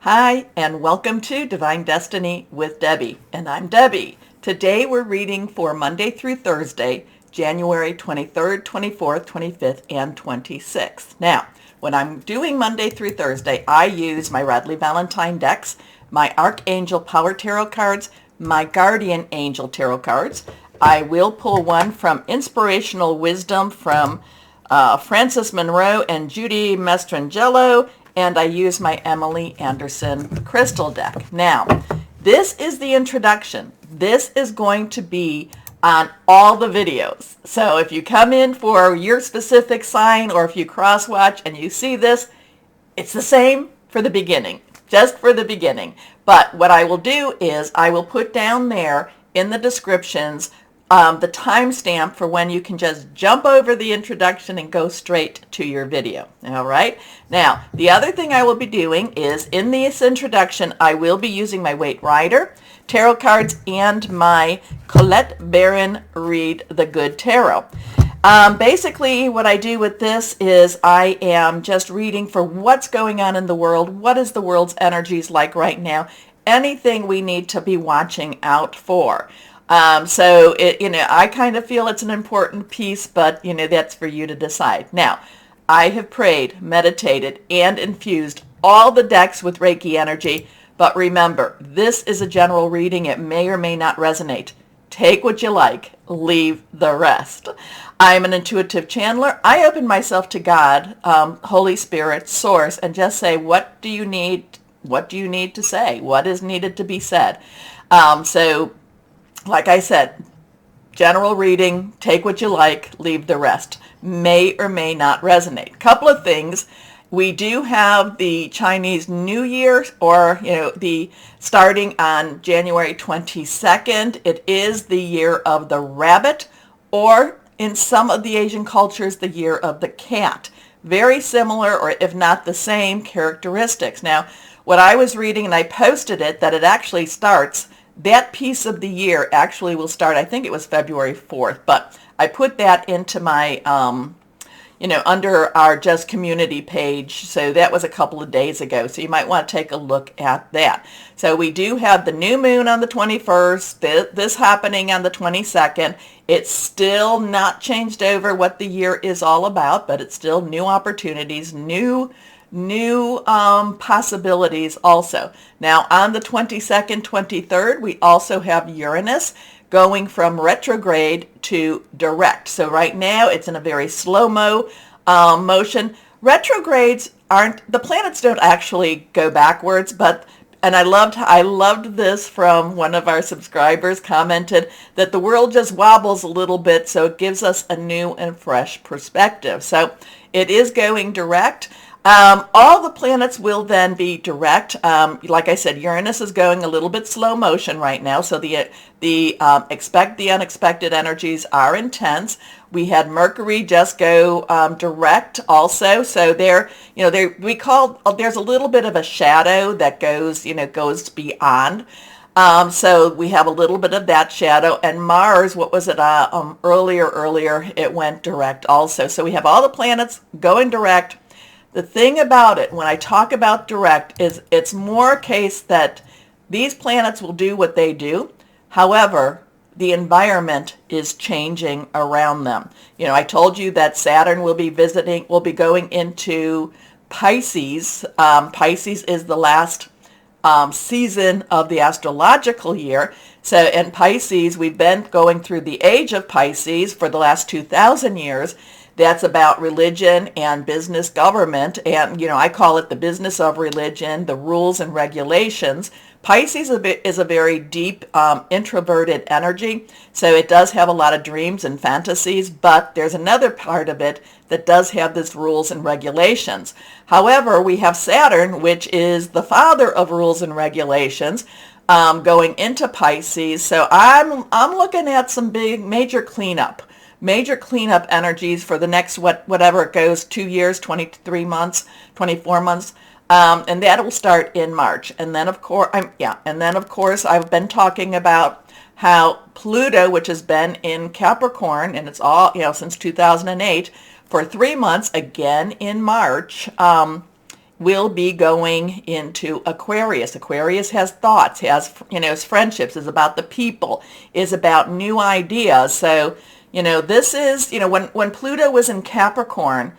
Hi, and welcome to Divine Destiny with Debbie, and I'm Debbie. Today we're reading for Monday through Thursday, January 23rd, 24th, 25th, and 26th. Now, when I'm doing Monday through Thursday, I use my Radley Valentine decks, my Archangel Power Tarot cards, my Guardian Angel Tarot cards. I will pull one from Inspirational Wisdom from Frances Monroe and Judy Mastrangelo, and I use my Emily Anderson crystal deck. Now, this is the introduction. This is going to be on all the videos. So if you come in for your specific sign, or if you cross-watch and you see this, it's the same for the beginning, just for the beginning. But what I will do is I will put down there in the descriptions the timestamp for when you can just jump over the introduction and go straight to your video. All right. Now, the other thing I will be doing is in this introduction, I will be using my Waite Rider tarot cards and my Colette Baron Read the Good Tarot. Basically, what I do with this is I am just reading for what's going on in the world. What is the world's energies like right now? Anything we need to be watching out for. So I kind of feel it's an important piece, but that's for you to decide. Now, I have prayed, meditated, and infused all the decks with Reiki energy, but remember, this is a general reading. It may or may not resonate. Take what you like, leave the rest. I'm an intuitive channeler. I open myself to God, Holy Spirit, Source, and just say, what do you need? What do you need to say? What is needed to be said? Like I said, general reading, take what you like, leave the rest. May or may not resonate. Couple of things. We do have the Chinese New Year, or, the starting on January 22nd. It is the year of the rabbit, or in some of the Asian cultures, the year of the cat. Very similar, or if not the same, characteristics. Now, what I was reading, and I posted it, that it actually starts, that piece of the year actually will start, I think it was February 4th, but I put that into my, under our Just Community page. So that was a couple of days ago. So you might want to take a look at that. So we do have the new moon on the 21st, this happening on the 22nd. It's still not changed over what the year is all about, but it's still new opportunities, new possibilities also. Now on the 22nd, 23rd, we also have Uranus going from retrograde to direct. So right now it's in a very slow-mo motion. Retrogrades the planets don't actually go backwards, and I loved this from one of our subscribers, commented that the world just wobbles a little bit, so it gives us a new and fresh perspective. So it is going direct. All the planets will then be direct. Like I said, Uranus is going a little bit slow motion right now, so the expect the unexpected energies are intense. We had Mercury just go direct also, so there's a little bit of a shadow that goes beyond. So we have a little bit of that shadow, and Mars, what was it, earlier, it went direct also. So we have all the planets going direct. The thing about it, when I talk about direct, is it's more a case that these planets will do what they do. However, the environment is changing around them. I told you that Saturn will be going into Pisces. Pisces is the last season of the astrological year. So in Pisces, we've been going through the age of Pisces for the last 2,000 years. That's about religion and business government. And, I call it the business of religion, the rules and regulations. Pisces is a very deep, introverted energy. So it does have a lot of dreams and fantasies, but there's another part of it that does have this rules and regulations. However, we have Saturn, which is the father of rules and regulations, going into Pisces. So I'm looking at some major cleanup energies for the next whatever it goes, 2 years, 23 months, 24 months, and that will start in March. And then of course, I've been talking about how Pluto, which has been in Capricorn, and it's all since 2008, for 3 months, again in March, will be going into Aquarius. Aquarius has thoughts, has, is friendships, is about the people, is about new ideas. So, this is, when Pluto was in Capricorn,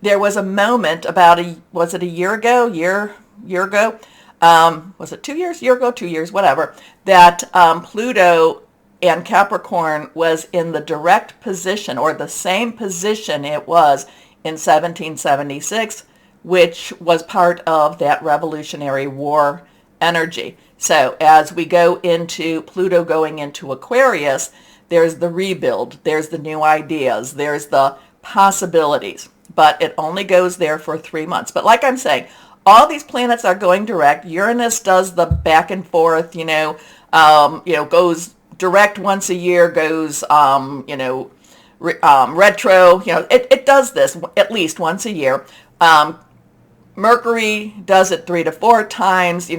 there was a moment about was it a year ago? Year ago? Was it 2 years? Year ago, 2 years, whatever, that Pluto and Capricorn was in the direct position, or the same position it was in 1776, which was part of that Revolutionary War energy. So as we go into Pluto going into Aquarius, there's the rebuild, there's the new ideas, there's the possibilities, but it only goes there for 3 months. But like I'm saying, all these planets are going direct. Uranus does the back and forth, goes direct once a year, goes, retro, it does this at least once a year. Mercury does it 3 to 4 times,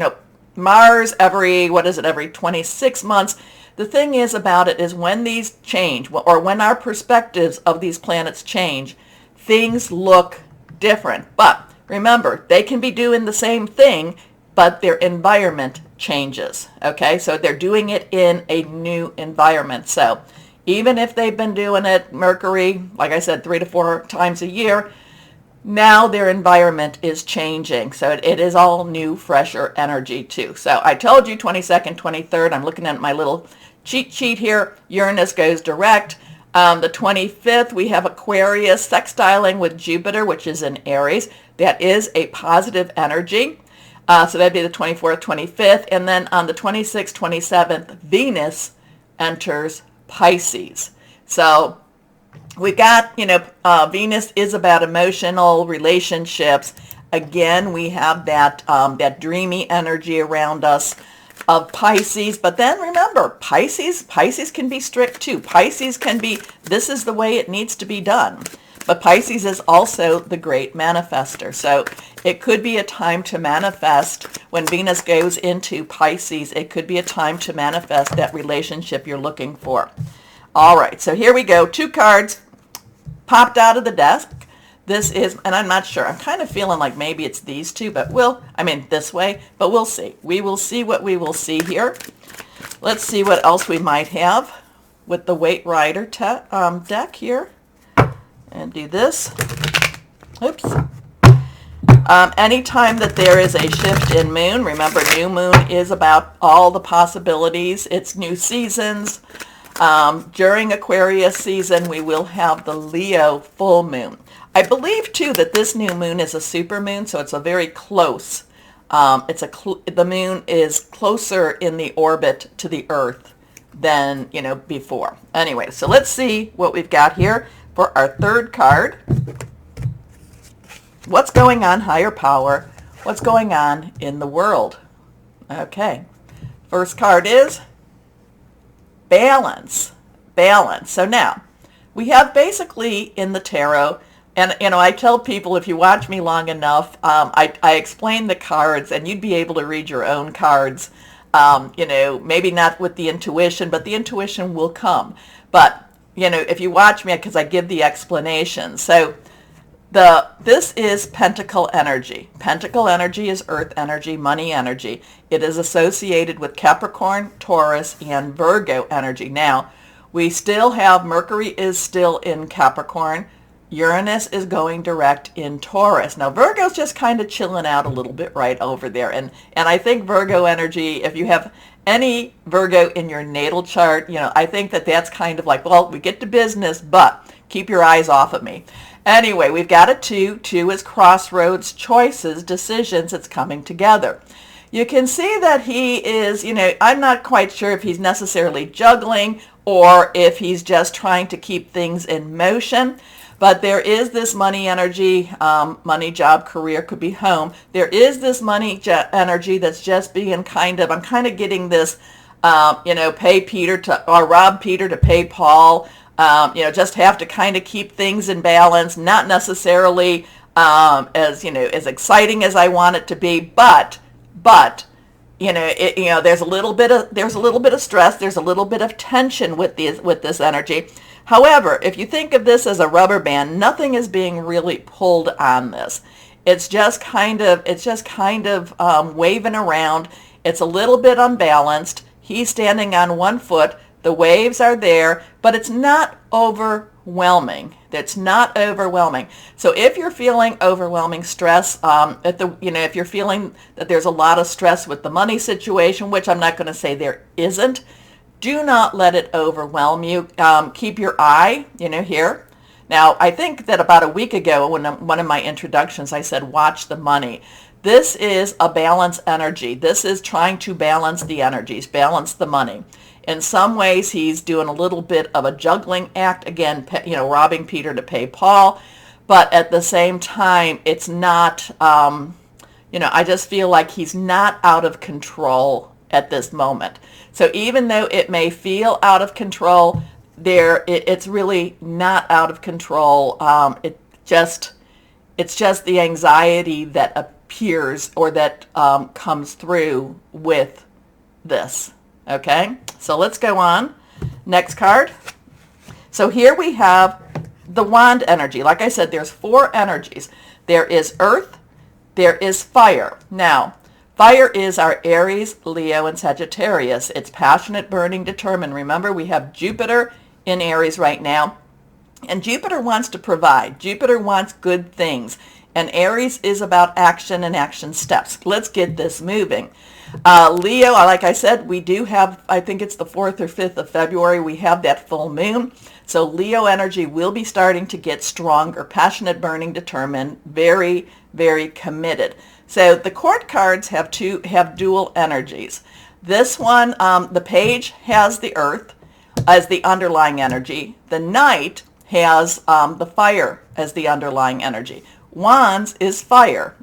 Mars every 26 months. The thing is about it is when these change, or when our perspectives of these planets change, things look different. But remember, they can be doing the same thing, but their environment changes. Okay, so they're doing it in a new environment. So even if they've been doing it, Mercury, like I said, 3 to 4 times a year, now their environment is changing. So it is all new, fresher energy too. So I told you 22nd, 23rd, I'm looking at my little cheat sheet here. Uranus goes direct. The 25th, we have Aquarius sextiling with Jupiter, which is in Aries. That is a positive energy. So that'd be the 24th, 25th. And then on the 26th, 27th, Venus enters Pisces. So we got, Venus is about emotional relationships. Again, we have that dreamy energy around us of Pisces. But then remember, Pisces can be strict too. Pisces can be, this is the way it needs to be done. But Pisces is also the great manifester. So it could be a time to manifest. When Venus goes into Pisces, it could be a time to manifest that relationship you're looking for. All right, so here we go. 2 cards popped out of the desk. This is, and I'm not sure, I'm kind of feeling like maybe it's these two, but this way, but we'll see. We will see what we will see here. Let's see what else we might have with the Waite Rider deck here. And do this. Oops. Anytime that there is a shift in moon, remember new moon is about all the possibilities. It's new seasons. During Aquarius season, we will have the Leo full moon. I believe too that this new moon is a super moon, so it's a very close. The moon is closer in the orbit to the Earth than before. Anyway, so let's see what we've got here. For our third card, what's going on, higher power? What's going on in the world? Okay, first card is balance. Balance. So now, we have basically in the tarot, and I tell people if you watch me long enough, I explain the cards, and you'd be able to read your own cards. Maybe not with the intuition, but the intuition will come. But if you watch me, because I give the explanation. So this is Pentacle energy. Pentacle energy is earth energy, money energy. It is associated with Capricorn, Taurus, and Virgo energy. Now, we still have Mercury is still in Capricorn. Uranus is going direct in Taurus. Now, Virgo's just kind of chilling out a little bit right over there. And I think Virgo energy, if you have any Virgo in your natal chart, I think that's kind of like, well, we get to business, but keep your eyes off of me. Anyway, we've got a 2. 2 is crossroads, choices, decisions. It's coming together. You can see that he is, I'm not quite sure if he's necessarily juggling or if he's just trying to keep things in motion. But there is this money energy, money, job, career, could be home. There is this money energy that's just being I'm kind of getting this, pay Peter to, or rob Peter to pay Paul. Just have to kind of keep things in balance, not necessarily as exciting as I want it to be, but there's a little bit of stress, there's a little bit of tension with this energy. However, if you think of this as a rubber band, nothing is being really pulled on this. It's just kind of waving around. It's a little bit unbalanced. He's standing on one foot. The waves are there, but it's not overwhelming. It's not overwhelming. So if you're feeling overwhelming stress, if you're feeling that there's a lot of stress with the money situation, which I'm not going to say there isn't, do not let it overwhelm you. Keep your eye, here. Now, I think that about a week ago, when one of my introductions, I said, watch the money. This is a balance energy. This is trying to balance the energies, balance the money. In some ways, he's doing a little bit of a juggling act, again, robbing Peter to pay Paul. But at the same time, it's not, I just feel like he's not out of control at this moment. So even though it may feel out of control, it's really not out of control. It's just the anxiety that appears or that comes through with this. Okay, so let's go on. Next card. So here we have the wand energy. Like I said, there's 4 energies. There is earth, there is fire. Now, fire is our Aries, Leo, and Sagittarius. It's passionate, burning, determined. Remember, we have Jupiter in Aries right now, and Jupiter wants to provide. Jupiter wants good things, and Aries is about action and action steps. Let's get this moving. Leo, like I said, we do have, I think it's the 4th or 5th of February, we have that full moon. So Leo energy will be starting to get stronger, passionate, burning, determined, very, very committed. So the court cards have dual energies. This one, the page has the earth as the underlying energy. The knight has the fire as the underlying energy. Wands is fire.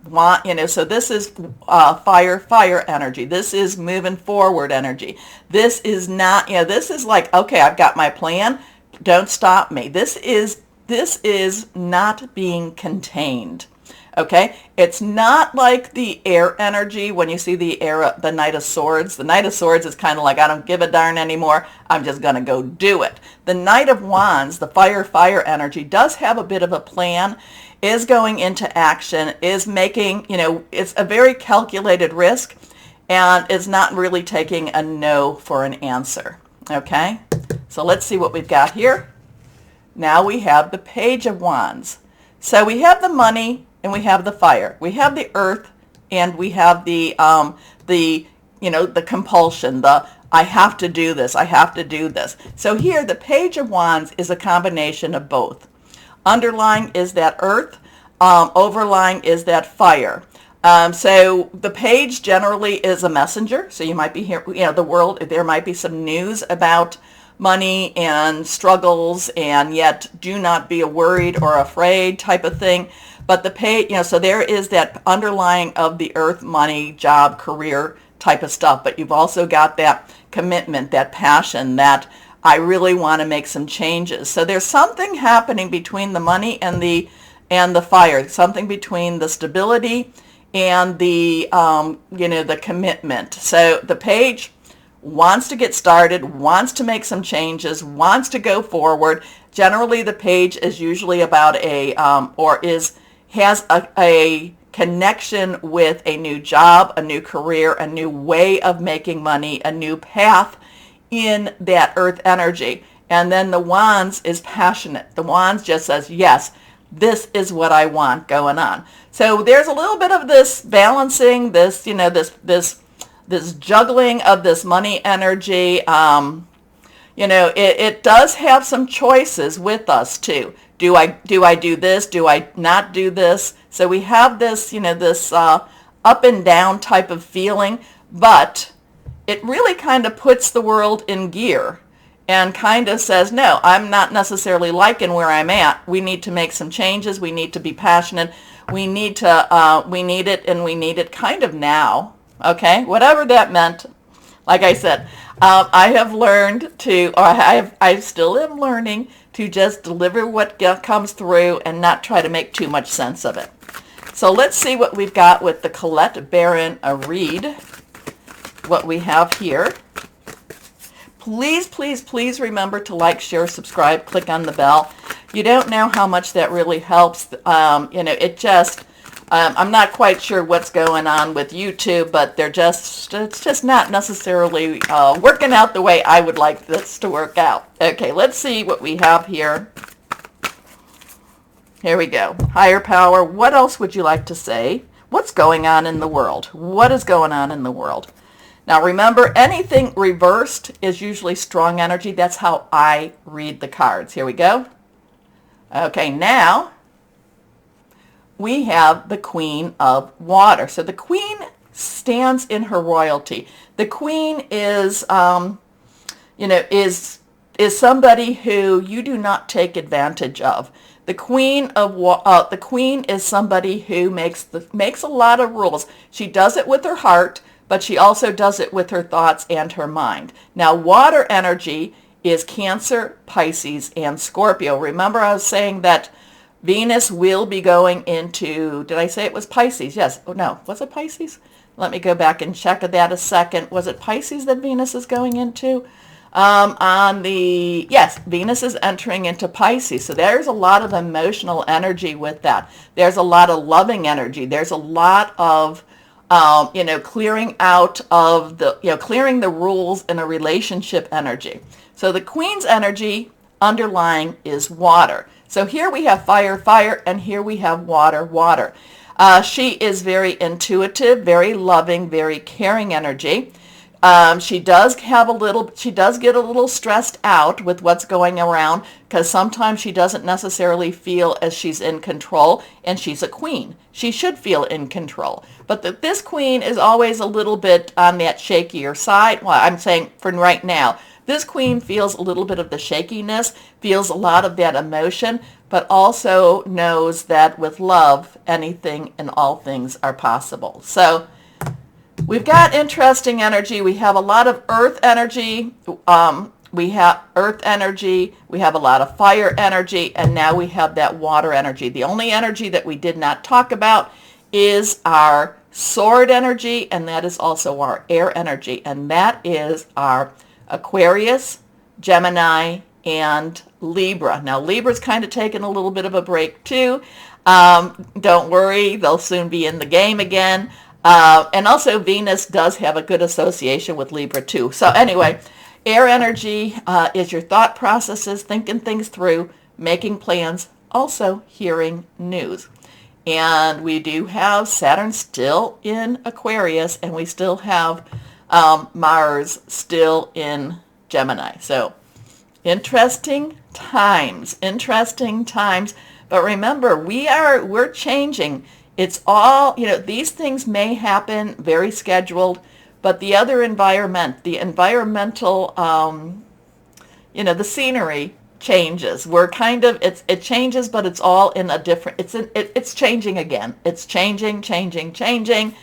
So this is fire energy. This is moving forward energy. This is not, this is like, okay, I've got my plan. Don't stop me. This is not being contained. Okay? It's not like the air energy when you see the Knight of Swords. The Knight of Swords is kind of like, I don't give a darn anymore. I'm just going to go do it. The Knight of Wands, the fire energy, does have a bit of a plan, is going into action, is making, it's a very calculated risk, and is not really taking a no for an answer. Okay? So let's see what we've got here. Now we have the Page of Wands. So we have the money and we have the fire. We have the earth and we have the compulsion, I have to do this, I have to do this. So here the Page of Wands is a combination of both. Underlying is that earth, overlying is that fire. So the page generally is a messenger. So you might be here, there might be some news about money and struggles, and yet do not be worried or afraid type of thing. But the page, so there is that underlying of the earth, money, job, career type of stuff. But you've also got that commitment, that passion, that I really want to make some changes. So there's something happening between the money and the fire, something between the stability and the the commitment. So the page wants to get started, wants to make some changes, wants to go forward. Generally, the page is usually about has a connection with a new job, a new career, a new way of making money, a new path in that earth energy. And then the Wands is passionate. The Wands just says, yes, this is what I want going on. So there's a little bit of this balancing, this juggling of this money energy. It does have some choices with us too. Do I do this? Do I not do this? So we have this, this up and down type of feeling, but it really kind of puts the world in gear and kind of says, no, I'm not necessarily liking where I'm at. We need to make some changes. We need to be passionate. We need it, and we need it kind of now. Okay, whatever that meant. Like I said, I have learned to, or I still am learning to just deliver what comes through and not try to make too much sense of it. So let's see what we've got with the Colette Baron read. What we have here. Please, please, please remember to like, share, subscribe, click on the bell. You don't know how much that really helps. It just, I'm not quite sure what's going on with YouTube, but it's just not necessarily working out the way I would like this to work out. Okay, let's see what we have here. Here we go. Higher power, what else would you like to say? What's going on in the world? What is going on in the world? Now remember, anything reversed is usually strong energy. That's how I read the cards. Here we go. Okay, now we have the Queen of Water. So the Queen stands in her royalty. The Queen is, is somebody who you do not take advantage of. The Queen is somebody who makes a lot of rules. She does it with her heart, but she also does it with her thoughts and her mind. Now, water energy is Cancer, Pisces, and Scorpio. Remember, I was saying that Venus will be going into, did I say it was Pisces? Yes. Oh, no. Was it Pisces? Let me go back and check that a second. Was it Pisces that Venus is going into? Yes, Venus is entering into Pisces. So there's a lot of emotional energy with that. There's a lot of loving energy. There's a lot of, clearing out of clearing the rules in a relationship energy. So the Queen's energy underlying is water. So here we have fire, fire, and here we have water, water. She is very intuitive, very loving, very caring energy. She does get a little stressed out with what's going around because sometimes she doesn't necessarily feel as she's in control, and she's a queen. She should feel in control. But this queen is always a little bit on that shakier side. Well, I'm saying for right now, this queen feels a little bit of the shakiness, feels a lot of that emotion, but also knows that with love, anything and all things are possible. So we've got interesting energy. We have a lot of earth energy. We have earth energy. We have a lot of fire energy. And now we have that water energy. The only energy that we did not talk about is our sword energy. And that is also our air energy. And that is our Aquarius, Gemini, and Libra. Now, Libra's kind of taking a little bit of a break too. Don't worry. They'll soon be in the game again. And also Venus does have a good association with Libra too. So anyway, air energy is your thought processes, thinking things through, making plans, also hearing news. And we do have Saturn still in Aquarius, and we still have Mars still in Gemini. So interesting times. But remember, we're changing. It's all, these things may happen very scheduled, but the other the environmental, the scenery changes. We're kind of, it changes, but it's all in a different, it's changing again. It's changing.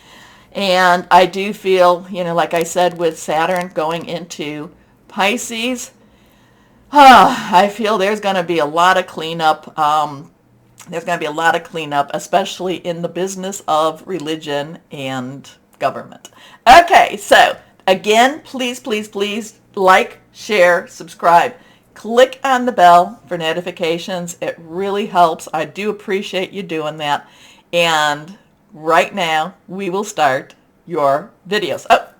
And I do feel, like I said, with Saturn going into Pisces, I feel there's going to be a lot of cleanup. There's going to be a lot of cleanup, especially in the business of religion and government. Okay, so again, please like, share, subscribe. Click on the bell for notifications. It really helps. I do appreciate you doing that. And right now, we will start your videos. Oh,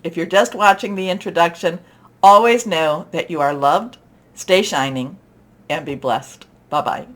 if you're just watching the introduction, always know that you are loved, stay shining, and be blessed. Bye-bye.